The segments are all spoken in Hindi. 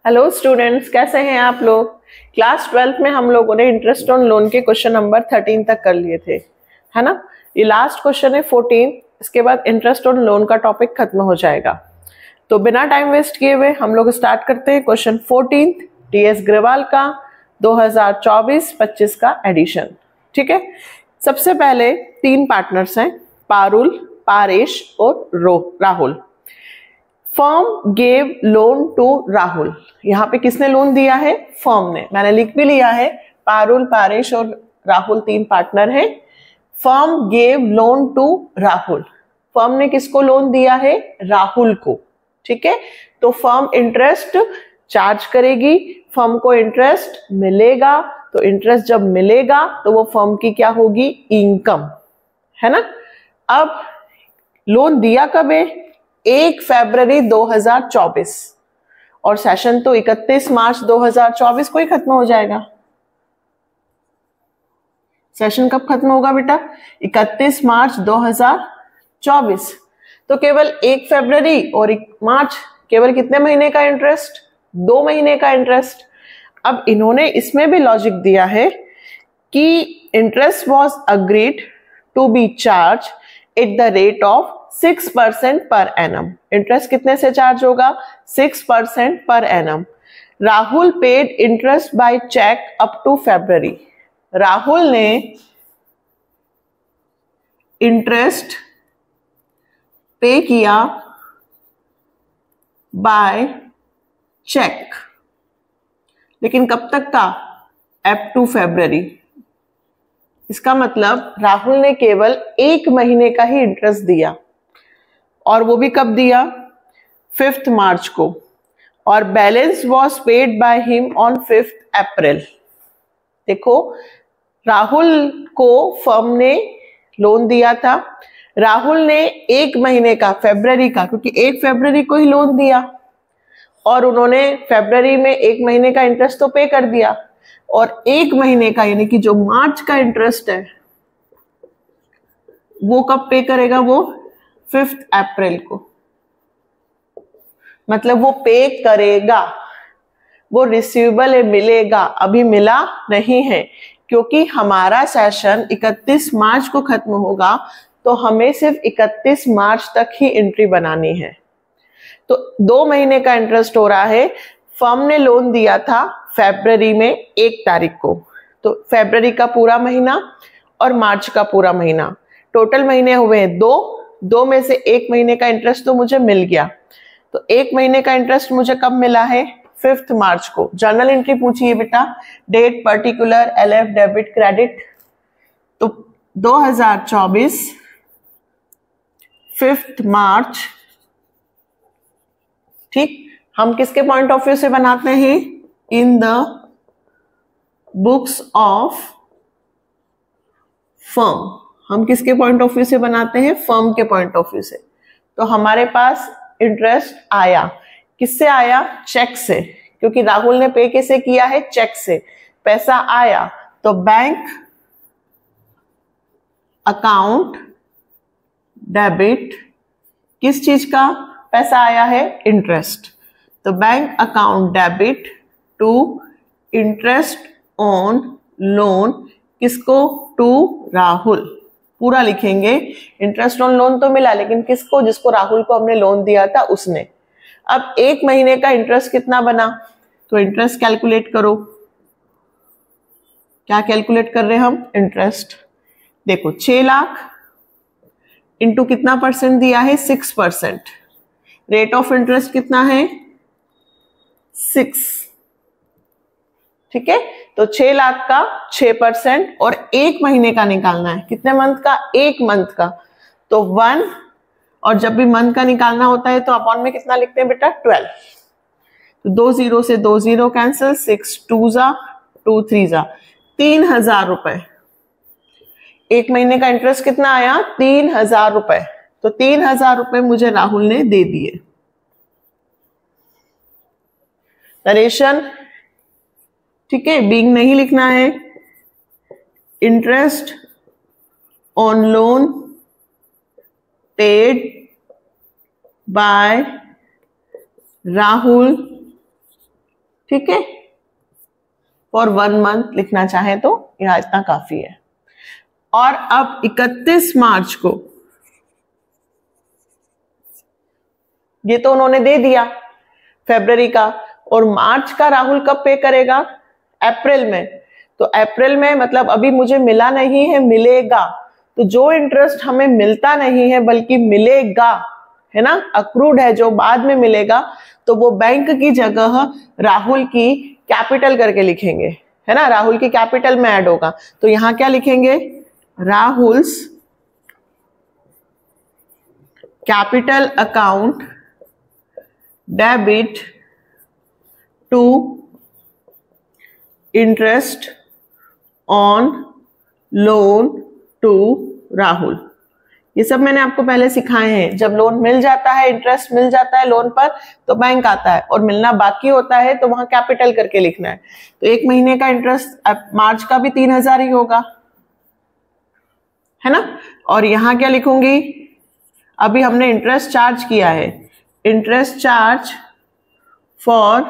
हेलो स्टूडेंट्स, कैसे हैं आप लोग। क्लास 12th में हम लोगों ने इंटरेस्ट ऑन लोन के क्वेश्चन नंबर 13 तक कर लिए थे, है ना। ये लास्ट क्वेश्चन है 14। इसके बाद इंटरेस्ट ऑन लोन का टॉपिक खत्म हो जाएगा। तो बिना टाइम वेस्ट किए हुए हम लोग स्टार्ट करते हैं क्वेश्चन 14 टीएस ग्रेवाल का 2024-25 का एडिशन। ठीक है, सबसे पहले 3 पार्टनर्स हैं, पारुल, पारेश और Rahul. Firm gave loan to Rahul. यहाँ पे किसने लोन दिया है? फर्म ने। मैंने लिख भी लिया है, पारुल, पारेश और राहुल 3 पार्टनर हैं। Firm gave loan to Rahul. फर्म ने किसको लोन दिया है? राहुल को। ठीक है, तो फर्म इंटरेस्ट चार्ज करेगी, फर्म को इंटरेस्ट मिलेगा। तो इंटरेस्ट जब मिलेगा तो वो फर्म की क्या होगी? इनकम, है ना। अब लोन दिया कब है? 1 फरवरी 2024 और सेशन तो 31 मार्च 2024 को ही खत्म हो जाएगा। सेशन कब खत्म होगा बेटा? 31 मार्च 2024। तो केवल 1 फरवरी और 1 मार्च, केवल कितने महीने का इंटरेस्ट? 2 महीने का इंटरेस्ट। अब इन्होंने इसमें भी लॉजिक दिया है कि interest was agreed to be charge at the rate of 6% per annum. Interest कितने से चार्ज होगा? 6% पर annum. Rahul paid interest by cheque up to February. Rahul ने इंटरेस्ट पे किया बाय चेक, लेकिन कब तक का? अप टू फरवरी। इसका मतलब राहुल ने केवल 1 महीने का ही इंटरेस्ट दिया, और वो भी कब दिया? 5 मार्च को। और balance was paid by him on 5 अप्रैल। देखो, राहुल को फर्म ने लोन दिया था। राहुल ने 1 महीने का, फरवरी का, क्योंकि 1 फरवरी को ही लोन दिया, और उन्होंने फरवरी में 1 महीने का इंटरेस्ट तो पे कर दिया, और 1 महीने का यानी कि जो मार्च का इंटरेस्ट है वो कब पे करेगा? वो 5 अप्रैल को। मतलब वो पे करेगा, वो रिसीवेबल है, मिलेगा। अभी मिला नहीं है, क्योंकि हमारा सेशन 31 मार्च को खत्म होगा, तो हमें सिर्फ 31 मार्च तक ही एंट्री बनानी है। तो 2 महीने का इंटरेस्ट हो रहा है। फर्म ने लोन दिया था फरवरी में 1 तारीख को, तो फरवरी का पूरा महीना और मार्च का पूरा महीना, टोटल महीने हुए हैं 2 में से 1 महीने का इंटरेस्ट तो मुझे मिल गया। तो 1 महीने का इंटरेस्ट मुझे कब मिला है? 5 मार्च को। जर्नल एंट्री पूछी है बेटा, date, particular, LF, debit, credit. तो 2024 5 मार्च। ठीक, हम किसके पॉइंट ऑफ व्यू से बनाते हैं? In the books of firm. हम किसके पॉइंट ऑफ व्यू से बनाते हैं? फर्म के पॉइंट ऑफ व्यू से। तो हमारे पास इंटरेस्ट आया, किससे आया? चेक से, क्योंकि राहुल ने पे कैसे किया है? चेक से। पैसा आया, तो बैंक अकाउंट डेबिट, किस चीज का पैसा आया है? इंटरेस्ट। तो bank account debit to interest on loan, किसको? टू राहुल। पूरा लिखेंगे, इंटरेस्ट ऑन लोन तो मिला, लेकिन किसको? जिसको राहुल को हमने लोन दिया था उसने। अब 1 महीने का इंटरेस्ट कितना बना? तो इंटरेस्ट कैलकुलेट करो। क्या कैलकुलेट कर रहे हैं हम? इंटरेस्ट। देखो, 6 लाख इंटू कितना परसेंट दिया है? 6%। रेट ऑफ इंटरेस्ट कितना है? 6। ठीक है, तो 6 लाख का 6% और 1 महीने का निकालना है। कितने मंथ का? 1 मंथ का। तो 1, और जब भी मंथ का निकालना होता है तो अपॉन में कितना लिखते हैं बेटा? 12। तो 2 0 से 2 0 कैंसिल, 6 2 जा 2 3 जा, 3000 रुपए। 1 महीने का इंटरेस्ट कितना आया? 3000 रुपए। तो 3000 रुपए मुझे राहुल ने दे दिए। नरेशन, ठीक है, बीइंग नहीं लिखना है। Interest on loan paid by Rahul ठीक है, फॉर 1 मंथ लिखना चाहे तो यहाँ इतना काफी है। और अब 31 मार्च को, ये तो उन्होंने दे दिया फरवरी का, और मार्च का राहुल कब पे करेगा? अप्रैल में। तो अप्रैल में मतलब अभी मुझे मिला नहीं है, मिलेगा। तो जो इंटरेस्ट हमें मिलता नहीं है बल्कि मिलेगा, है ना, अक्रूड है जो बाद में मिलेगा, तो वो बैंक की जगह राहुल की कैपिटल करके लिखेंगे, है ना, राहुल की कैपिटल में ऐड होगा। तो यहां क्या लिखेंगे? Rahul's capital account debit to interest on loan to Rahul. ये सब मैंने आपको पहले सिखाए हैं। जब लोन मिल जाता है, इंटरेस्ट मिल जाता है लोन पर, तो बैंक आता है, और मिलना बाकी होता है तो वहां कैपिटल करके लिखना है। तो 1 महीने का इंटरेस्ट मार्च का भी 3000 ही होगा, है ना। और यहां क्या लिखूंगी? अभी हमने इंटरेस्ट चार्ज किया है, interest charge for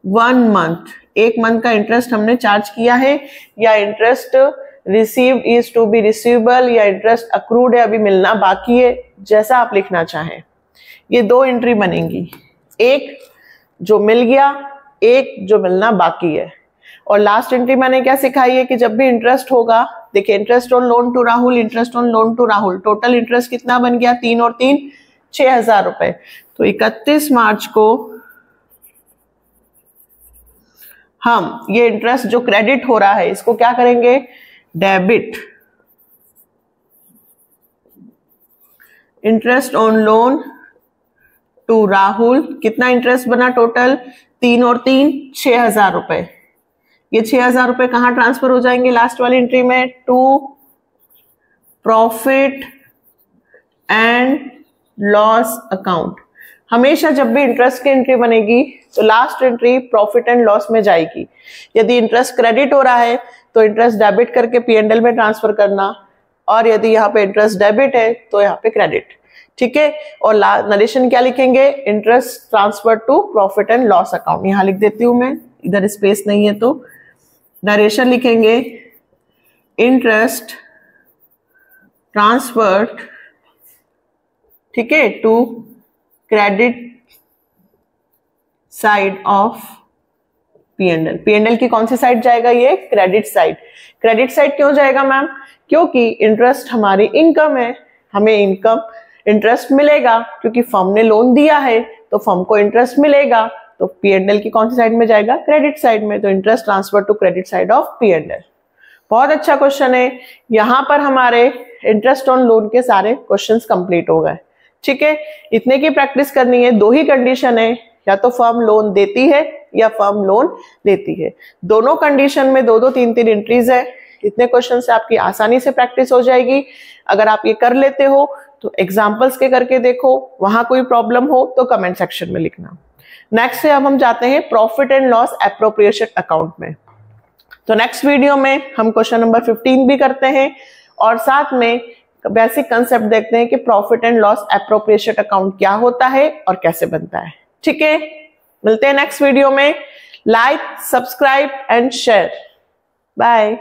1 month, 1 month का इंटरेस्ट हमने चार्ज किया है, या interest received is to be receivable, या इंटरेस्ट अक्रूड है अभी मिलना बाकी है, जैसा आप लिखना चाहें। ये 2 एंट्री बनेंगी, एक जो मिल गया, एक जो मिलना बाकी है। और लास्ट एंट्री मैंने क्या सिखाई है कि जब भी इंटरेस्ट होगा, देखिए interest on loan to Rahul, interest on loan to Rahul, total interest कितना बन गया? 3 और 3 6000 रुपए। तो 31 मार्च को हम ये इंटरेस्ट जो क्रेडिट हो रहा है इसको क्या करेंगे? Debit. Interest on loan to Rahul, कितना इंटरेस्ट बना टोटल? 3 और 3 6000 रुपए। ये 6000 रुपए कहां ट्रांसफर हो जाएंगे? लास्ट वाली एंट्री में, to profit and loss account. हमेशा जब भी इंटरेस्ट की एंट्री बनेगी तो last entry profit and loss में जाएगी। यदि इंटरेस्ट क्रेडिट हो रहा है तो इंटरेस्ट डेबिट करके P&L में ट्रांसफर करना, और यदि यहाँ पे इंटरेस्ट डेबिट है तो यहाँ पे क्रेडिट, ठीक है। और नरेशन क्या लिखेंगे? Interest transfer to profit and loss account. यहाँ लिख देती हूं मैं, इधर स्पेस नहीं है तो नरेशन लिखेंगे इंटरेस्ट ट्रांसफर्ड, ठीक है, to credit side of P&L। P&L की कौन सी साइड जाएगा? ये क्रेडिट साइड। क्रेडिट साइड क्यों जाएगा मैम? क्योंकि इंटरेस्ट हमारी इनकम है, हमें इनकम इंटरेस्ट मिलेगा, क्योंकि फर्म ने लोन दिया है तो फर्म को इंटरेस्ट मिलेगा। तो P&L की कौन सी साइड में जाएगा? क्रेडिट साइड में। तो interest transfer to credit side of P&L। बहुत अच्छा क्वेश्चन है। यहां पर हमारे इंटरेस्ट ऑन लोन के सारे क्वेश्चंस कंप्लीट हो गए, ठीक है। इतने की प्रैक्टिस करनी है। 2 ही कंडीशन है, या तो फर्म लोन देती है या फर्म लोन लेती है। दोनों कंडीशन में 2-2, 3-3 एंट्रीज है। इतने क्वेश्चन से आपकी आसानी से प्रैक्टिस हो जाएगी। अगर आप ये कर लेते हो तो एग्जाम्पल्स के करके देखो, वहां कोई प्रॉब्लम हो तो कमेंट सेक्शन में लिखना। नेक्स्ट से अब हम जाते हैं profit and loss appropriation account में। तो नेक्स्ट वीडियो में हम क्वेश्चन नंबर 15 भी करते हैं, और साथ में बेसिक कंसेप्ट देखते हैं कि profit and loss appropriation account क्या होता है और कैसे बनता है, ठीक है। मिलते हैं नेक्स्ट वीडियो में। Like, subscribe and share. Bye.